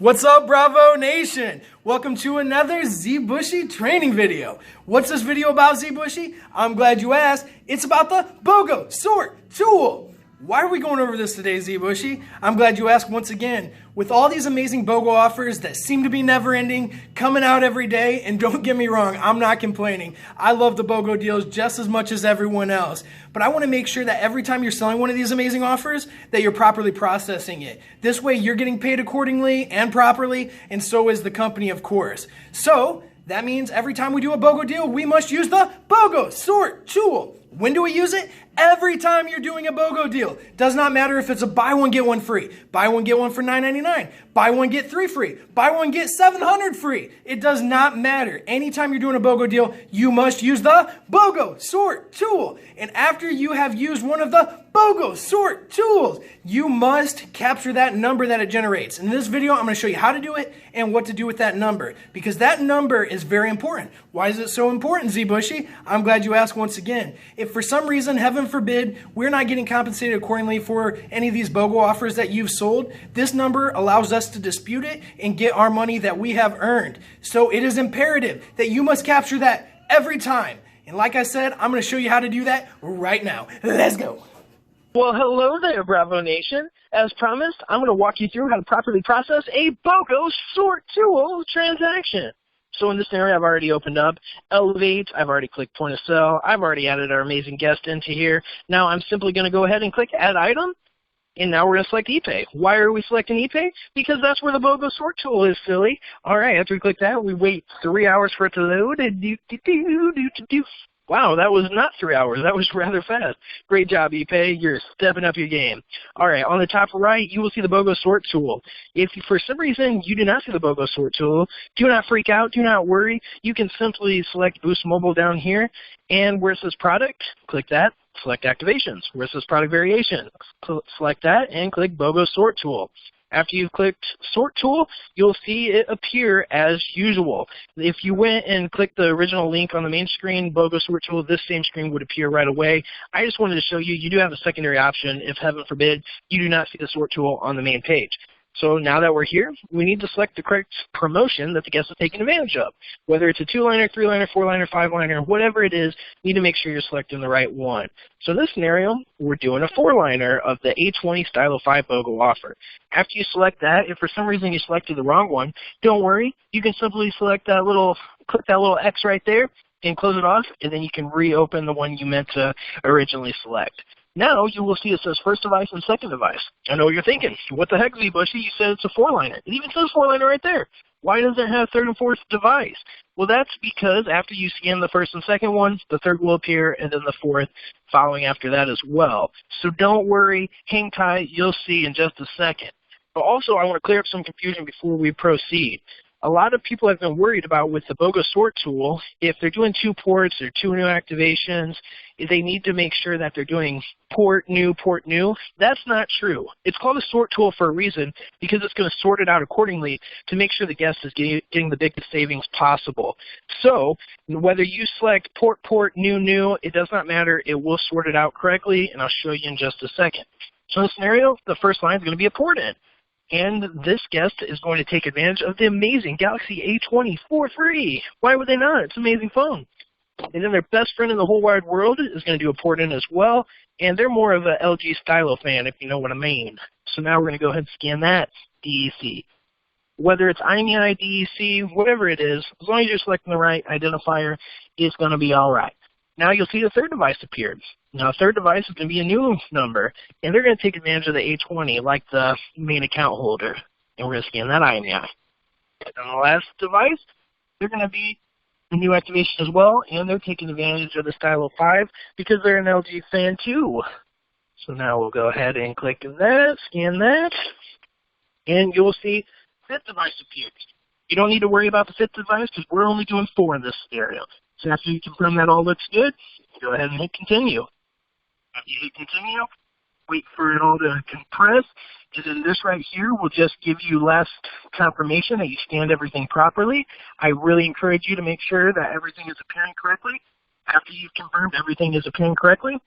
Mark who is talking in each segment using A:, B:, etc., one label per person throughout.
A: What's up, Bravo Nation? Welcome to another ZBushy training video. What's this video about, ZBushy? I'm glad you asked. It's about the BOGO Sort Tool. Why are we going over this today, ZBushy? I'm glad you asked once again. With all these amazing BOGO offers that seem to be never ending, coming out every day, and don't get me wrong, I'm not complaining. I love the BOGO deals just as much as everyone else. But I want to make sure that every time you're selling one of these amazing offers, that you're properly processing it. This way you're getting paid accordingly and properly, and so is the company, of course. So that means every time we do a BOGO deal, we must use the BOGO Sort Tool. When do we use it? Every time you're doing a BOGO deal. Does not matter if it's a buy one, get one free. Buy one, get one for $9.99. Buy one, get three free. Buy one, get 700 free. It does not matter. Anytime you're doing a BOGO deal, you must use the BOGO Sort Tool. And after you have used one of the BOGO Sort Tools, you must capture that number that it generates. In this video, I'm going to show you how to do it and what to do with that number, because that number is very important. Why is it so important, ZBushy? I'm glad you asked once again. If for some reason, heaven forbid, we're not getting compensated accordingly for any of these BOGO offers that you've sold, this number allows us to dispute it and get our money that we have earned. So it is imperative that you must capture that every time. And like I said, I'm going to show you how to do that right now. Let's go.
B: Well, hello there, Bravo Nation. As promised, I'm going to walk you through how to properly process a BOGO Sort Tool transaction. So in this scenario, I've already opened up Elevate. I've already clicked Point of Sale. I've already added our amazing guest into here. Now I'm simply going to go ahead and click Add Item. And now we're going to select ePay. Why are we selecting ePay? Because that's where the BOGO Sort Tool is, silly. All right, after we click that, we wait 3 hours for it to load. Wow, that was not 3 hours. That was rather fast. Great job, ePay. You're stepping up your game. All right, on the top right, you will see the BOGO Sort Tool. If for some reason you do not see the BOGO Sort Tool, do not freak out. Do not worry. You can simply select Boost Mobile down here, and where it says Product, click that. Select Activations. Where it says Product Variation, select that, and click BOGO Sort Tool. After you've clicked Sort Tool, you'll see it appear as usual. If you went and clicked the original link on the main screen, BOGO Sort Tool, this same screen would appear right away. I just wanted to show you, you do have a secondary option if, heaven forbid, you do not see the Sort Tool on the main page. So now that we're here, we need to select the correct promotion that the guest is taking advantage of. Whether it's a 2-liner, 3-liner, 4-liner, 5-liner, whatever it is, you need to make sure you're selecting the right one. So in this scenario, we're doing a 4-liner of the A20 Stylo 5 BOGO offer. After you select that, if for some reason you selected the wrong one, don't worry. You can simply select that click that little X right there and close it off, and then you can reopen the one you meant to originally select. Now you will see it says first device and second device. I know what you're thinking. What the heck, ZBushy? You said it's a 4-liner. It even says 4-liner right there. Why doesn't it have third and fourth device? Well, that's because after you scan the first and second one, the third will appear, and then the fourth following after that as well. So don't worry. Hang tight. You'll see in just a second. But also, I want to clear up some confusion before we proceed. A lot of people have been worried about with the BOGO Sort Tool, if they're doing 2 ports or 2 new activations, they need to make sure that they're doing port new. That's not true. It's called a Sort Tool for a reason, because it's going to sort it out accordingly to make sure the guest is getting the biggest savings possible. So whether you select port, new, it does not matter. It will sort it out correctly, and I'll show you in just a second. So in this scenario, the first line is going to be a port in. And this guest is going to take advantage of the amazing Galaxy A20 for free. Why would they not? It's an amazing phone. And then their best friend in the whole wide world is going to do a port in as well. And they're more of a LG Stylo fan, if you know what I mean. So now we're going to go ahead and scan that DEC. Whether it's IMEI, DEC, whatever it is, as long as you're selecting the right identifier, it's going to be all right. Now you'll see the third device appeared. Now, third device is going to be a new number, and they're going to take advantage of the A20 like the main account holder, and we're going to scan that IMEI. And the last device, they're going to be a new activation as well, and they're taking advantage of the Stylo 5 because they're an LG fan too. So now we'll go ahead and click that, scan that, and you'll see fifth device appears. You don't need to worry about the fifth device because we're only doing 4 in this scenario. So after you confirm that all looks good, go ahead and hit continue. After you hit continue, wait for it all to compress. And then this right here will just give you last confirmation that you scanned everything properly. I really encourage you to make sure that everything is appearing correctly. After you've confirmed everything is appearing correctly,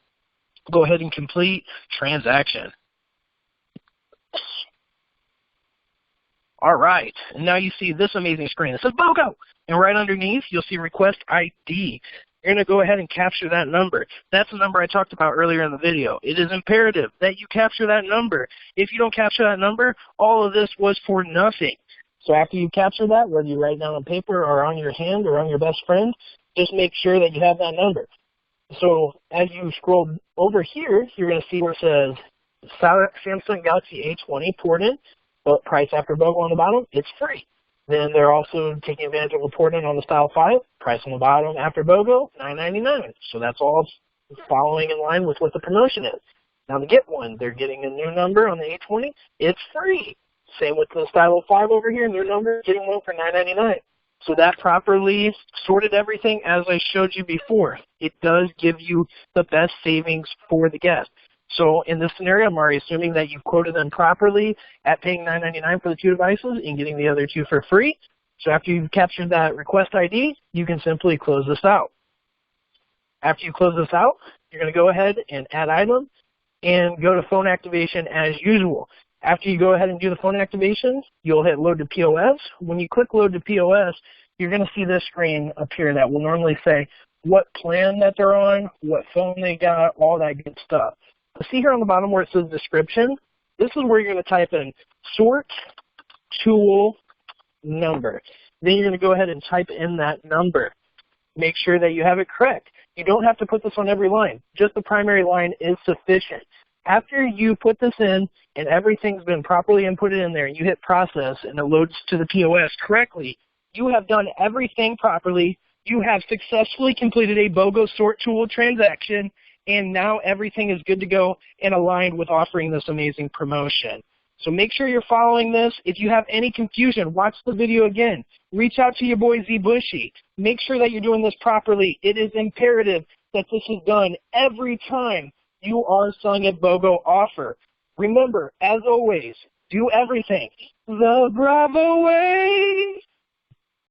B: go ahead and complete transaction. All right, and now you see this amazing screen. It says BOGO, and right underneath you'll see Request ID. You're going to go ahead and capture that number. That's the number I talked about earlier in the video. It is imperative that you capture that number. If you don't capture that number, all of this was for nothing. So after you capture that, whether you write it down on paper or on your hand or on your best friend, just make sure that you have that number. So as you scroll over here, you're going to see where it says Samsung Galaxy A20 port in, but price after BOGO on the bottom, it's free. Then they're also taking advantage of a port in on the Style 5, price on the bottom after BOGO, $9.99. So that's all following in line with what the promotion is. Now to get one, they're getting a new number on the A20, it's free. Same with the Style 5 over here, new number, getting one for $9.99. So that properly sorted everything as I showed you before. It does give you the best savings for the guest. So in this scenario, I'm already assuming that you've quoted them properly at paying $9.99 for the 2 devices and getting the other 2 for free. So after you've captured that request ID, you can simply close this out. After you close this out, you're going to go ahead and add item and go to phone activation as usual. After you go ahead and do the phone activation, you'll hit load to POS. When you click load to POS, you're going to see this screen appear that will normally say what plan that they're on, what phone they got, all that good stuff. See here on the bottom where it says description, this is where you're going to type in sort tool number. Then you're going to go ahead and type in that number. Make sure that you have it correct. You don't have to put this on every line. Just the primary line is sufficient. After you put this in and everything's been properly inputted in there and you hit process and it loads to the POS correctly, you have done everything properly. You have successfully completed a BOGO sort tool transaction, and now everything is good to go and aligned with offering this amazing promotion. So make sure you're following this. If you have any confusion, watch the video again. Reach out to your boy Z Bushy. Make sure that you're doing this properly. It is imperative that this is done every time you are selling a BOGO offer. Remember, as always, do everything the Bravo way.